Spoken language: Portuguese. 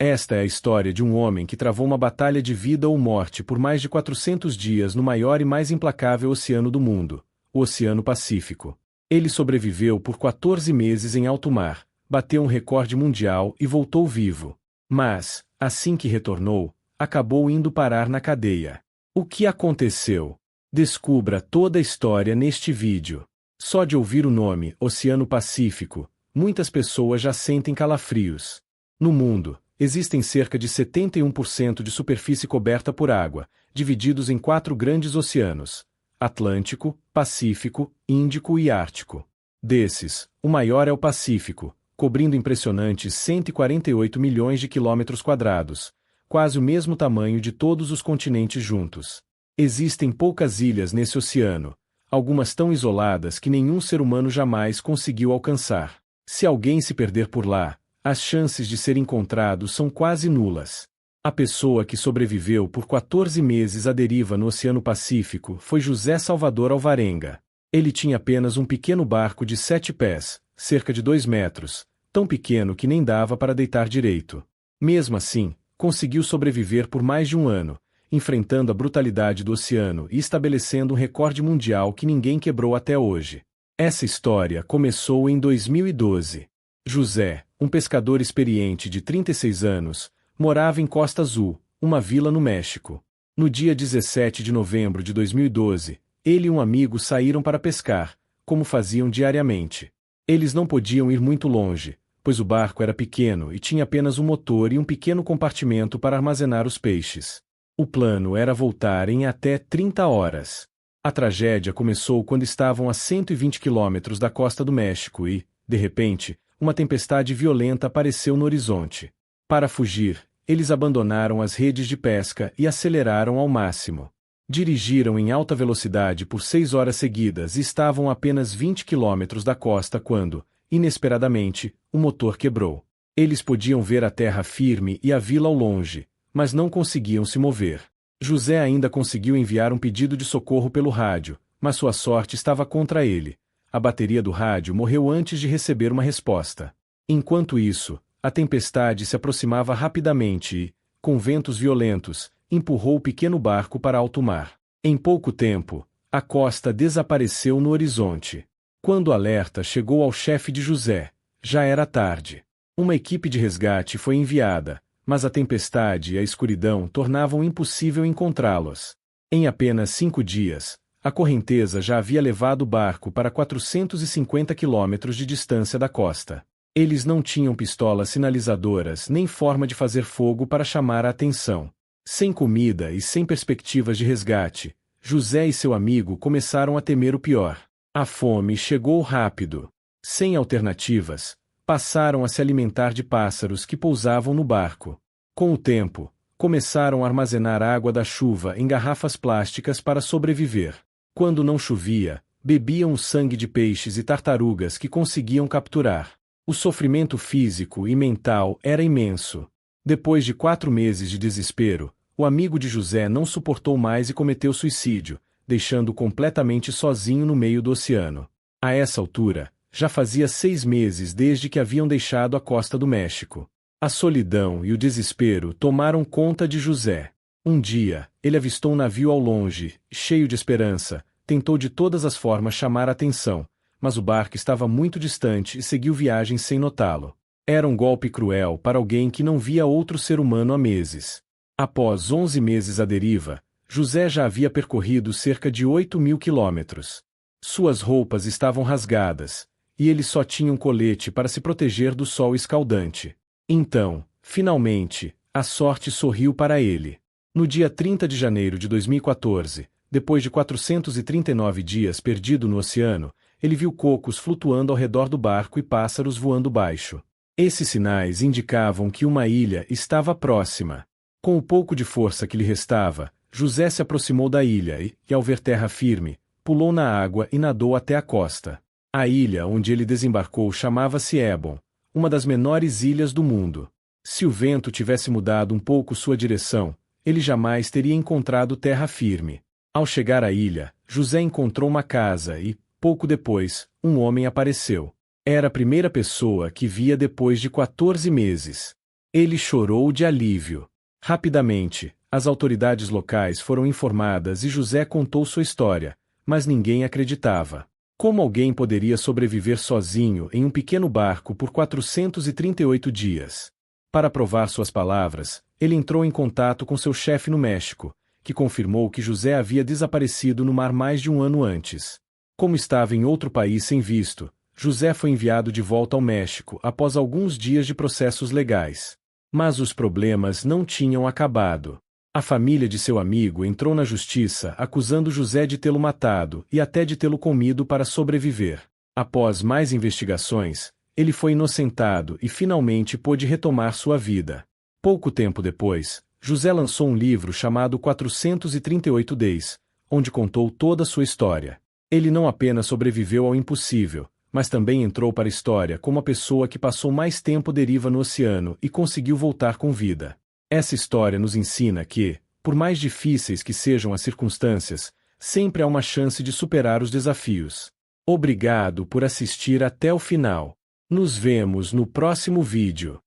Esta é a história de um homem que travou uma batalha de vida ou morte por mais de 400 dias no maior e mais implacável oceano do mundo, o Oceano Pacífico. Ele sobreviveu por 14 meses em alto mar, bateu um recorde mundial e voltou vivo. Mas, assim que retornou, acabou indo parar na cadeia. O que aconteceu? Descubra toda a história neste vídeo. Só de ouvir o nome Oceano Pacífico, muitas pessoas já sentem calafrios. No mundo, existem cerca de 71% de superfície coberta por água, divididos em 4 grandes oceanos: Atlântico, Pacífico, Índico e Ártico. Desses, o maior é o Pacífico, cobrindo impressionantes 148 milhões de quilômetros quadrados, quase o mesmo tamanho de todos os continentes juntos. Existem poucas ilhas nesse oceano, algumas tão isoladas que nenhum ser humano jamais conseguiu alcançar. Se alguém se perder por lá, as chances de ser encontrado são quase nulas. A pessoa que sobreviveu por 14 meses à deriva no Oceano Pacífico foi José Salvador Alvarenga. Ele tinha apenas um pequeno barco de 7 pés, cerca de 2 metros, tão pequeno que nem dava para deitar direito. Mesmo assim, conseguiu sobreviver por mais de um ano, enfrentando a brutalidade do oceano e estabelecendo um recorde mundial que ninguém quebrou até hoje. Essa história começou em 2012. José, um pescador experiente de 36 anos, morava em Costa Azul, uma vila no México. No dia 17 de novembro de 2012, ele e um amigo saíram para pescar, como faziam diariamente. Eles não podiam ir muito longe, pois o barco era pequeno e tinha apenas um motor e um pequeno compartimento para armazenar os peixes. O plano era voltar em até 30 horas. A tragédia começou quando estavam a 120 quilômetros da costa do México e, de repente, uma tempestade violenta apareceu no horizonte. Para fugir, eles abandonaram as redes de pesca e aceleraram ao máximo. Dirigiram em alta velocidade por 6 horas seguidas e estavam a apenas 20 quilômetros da costa quando, inesperadamente, o motor quebrou. Eles podiam ver a terra firme e a vila ao longe, mas não conseguiam se mover. José ainda conseguiu enviar um pedido de socorro pelo rádio, mas sua sorte estava contra ele. A bateria do rádio morreu antes de receber uma resposta. Enquanto isso, a tempestade se aproximava rapidamente e, com ventos violentos, empurrou o pequeno barco para alto mar. Em pouco tempo, a costa desapareceu no horizonte. Quando o alerta chegou ao chefe de José, já era tarde. Uma equipe de resgate foi enviada, mas a tempestade e a escuridão tornavam impossível encontrá-los. Em apenas 5 dias, a correnteza já havia levado o barco para 450 quilômetros de distância da costa. Eles não tinham pistolas sinalizadoras nem forma de fazer fogo para chamar a atenção. Sem comida e sem perspectivas de resgate, José e seu amigo começaram a temer o pior. A fome chegou rápido. Sem alternativas, passaram a se alimentar de pássaros que pousavam no barco. Com o tempo, começaram a armazenar água da chuva em garrafas plásticas para sobreviver. Quando não chovia, bebiam o sangue de peixes e tartarugas que conseguiam capturar. O sofrimento físico e mental era imenso. Depois de 4 meses de desespero, o amigo de José não suportou mais e cometeu suicídio, deixando-o completamente sozinho no meio do oceano. A essa altura, já fazia 6 meses desde que haviam deixado a costa do México. A solidão e o desespero tomaram conta de José. Um dia, ele avistou um navio ao longe, cheio de esperança, tentou de todas as formas chamar a atenção, mas o barco estava muito distante e seguiu viagem sem notá-lo. Era um golpe cruel para alguém que não via outro ser humano há meses. Após 11 meses à deriva, José já havia percorrido cerca de 8.000 quilômetros. Suas roupas estavam rasgadas, e ele só tinha um colete para se proteger do sol escaldante. Então, finalmente, a sorte sorriu para ele. No dia 30 de janeiro de 2014, depois de 439 dias perdido no oceano, ele viu cocos flutuando ao redor do barco e pássaros voando baixo. Esses sinais indicavam que uma ilha estava próxima. Com o pouco de força que lhe restava, José se aproximou da ilha e, ao ver terra firme, pulou na água e nadou até a costa. A ilha onde ele desembarcou chamava-se Ébon, uma das menores ilhas do mundo. Se o vento tivesse mudado um pouco sua direção, ele jamais teria encontrado terra firme. Ao chegar à ilha, José encontrou uma casa e, pouco depois, um homem apareceu. Era a primeira pessoa que via depois de 14 meses. Ele chorou de alívio. Rapidamente, as autoridades locais foram informadas e José contou sua história, mas ninguém acreditava. Como alguém poderia sobreviver sozinho em um pequeno barco por 438 dias? Para provar suas palavras, ele entrou em contato com seu chefe no México, que confirmou que José havia desaparecido no mar mais de um ano antes. Como estava em outro país sem visto, José foi enviado de volta ao México após alguns dias de processos legais. Mas os problemas não tinham acabado. A família de seu amigo entrou na justiça acusando José de tê-lo matado e até de tê-lo comido para sobreviver. Após mais investigações, ele foi inocentado e finalmente pôde retomar sua vida. Pouco tempo depois, José lançou um livro chamado 438 Days, onde contou toda a sua história. Ele não apenas sobreviveu ao impossível, mas também entrou para a história como a pessoa que passou mais tempo à deriva no oceano e conseguiu voltar com vida. Essa história nos ensina que, por mais difíceis que sejam as circunstâncias, sempre há uma chance de superar os desafios. Obrigado por assistir até o final. Nos vemos no próximo vídeo.